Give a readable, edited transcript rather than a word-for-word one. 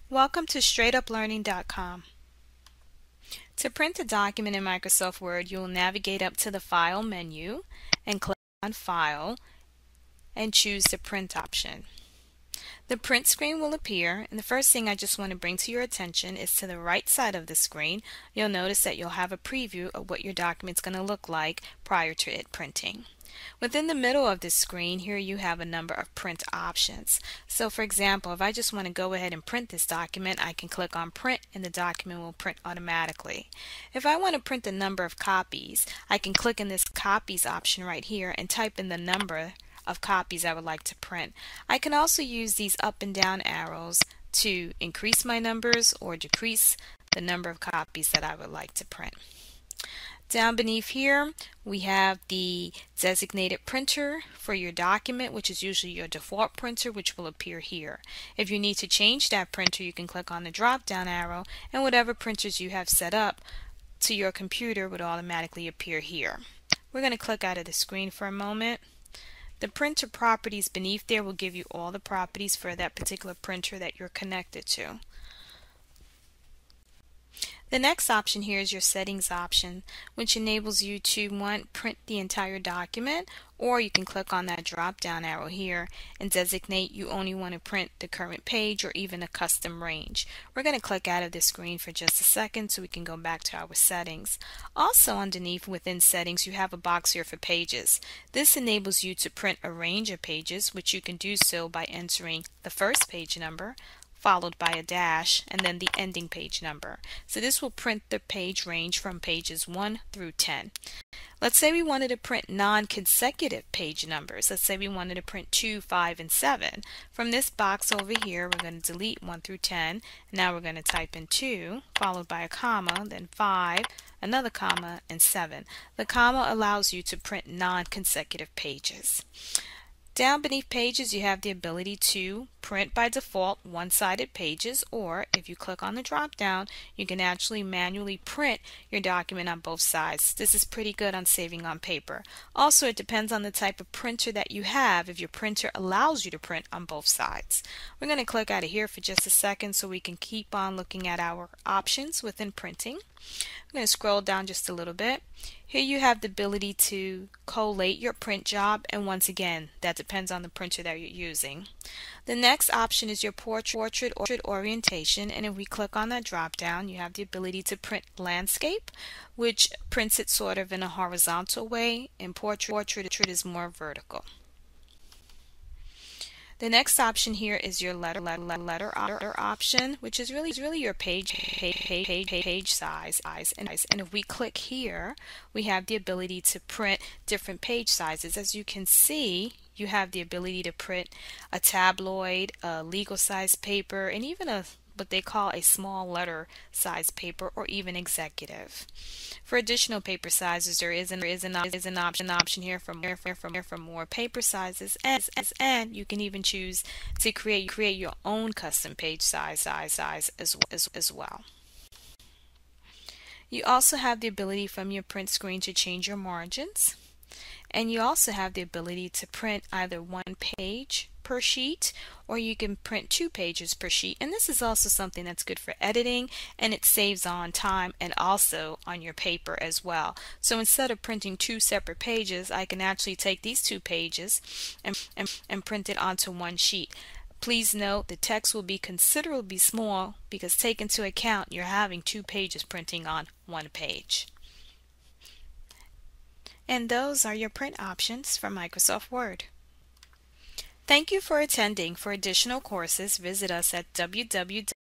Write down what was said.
Welcome to StraightUpLearning.com. To print a document in Microsoft Word, you will navigate up to the File menu and click on File and choose the Print option. The print screen will appear, and the first thing I just want to bring to your attention is to the right side of the screen. You'll notice that you'll have a preview of what your document's going to look like prior to it printing. Within the middle of this screen, here you have a number of print options. So for example, if I just want to go ahead and print this document, I can click on print and the document will print automatically. If I want to print a number of copies, I can click in this copies option right here and type in the number of copies I would like to print. I can also use these up and down arrows to increase my numbers or decrease the number of copies that I would like to print. Down beneath here, we have the designated printer for your document, which is usually your default printer, which will appear here. If you need to change that printer, you can click on the drop-down arrow, and whatever printers you have set up to your computer would automatically appear here. We're going to click out of the screen for a moment. The printer properties beneath there will give you all the properties for that particular printer that you're connected to. The next option here is your settings option, which enables you to print the entire document, or you can click on that drop down arrow here and designate you only want to print the current page or even a custom range. We're going to click out of this screen for just a second so we can go back to our settings. Also underneath within settings, you have a box here for pages. This enables you to print a range of pages, which you can do so by entering the first page number followed by a dash and then the ending page number. So this will print the page range from pages 1 through 10. Let's say we wanted to print non-consecutive page numbers. Let's say we wanted to print 2, 5, and 7. From this box over here, we're going to delete 1 through 10. Now we're going to type in 2, followed by a comma, then 5, another comma, and 7. The comma allows you to print non-consecutive pages. Down beneath pages, you have the ability to print by default one-sided pages, or if you click on the drop down, you can actually manually print your document on both sides. This is pretty good on saving on paper. Also, it depends on the type of printer that you have if your printer allows you to print on both sides. We're going to click out of here for just a second so we can keep on looking at our options within printing. I'm going to scroll down just a little bit. Here you have the ability to collate your print job, and once again, that depends on the printer that you're using. The next option is your portrait orientation, and if we click on that drop down, you have the ability to print landscape, which prints it sort of in a horizontal way, and portrait is more vertical. The next option here is your letter option, which is really your page size. And if we click here, we have the ability to print different page sizes. As you can see, you have the ability to print a tabloid, a legal size paper, and even what they call a small letter size paper, or even executive. For additional paper sizes, there is an option here for more paper sizes, and you can even choose to create your own custom page size as well. You also have the ability from your print screen to change your margins, and you also have the ability to print either one page per sheet, or you can print 2 pages per sheet. And this is also something that's good for editing, and it saves on time and also on your paper as well. So instead of printing 2 separate pages, I can actually take these 2 pages and print it onto one sheet. Please note the text will be considerably small because take into account you're having 2 pages printing on one page. And those are your print options for Microsoft Word. Thank you for attending. For additional courses, visit us at www.straigup.com.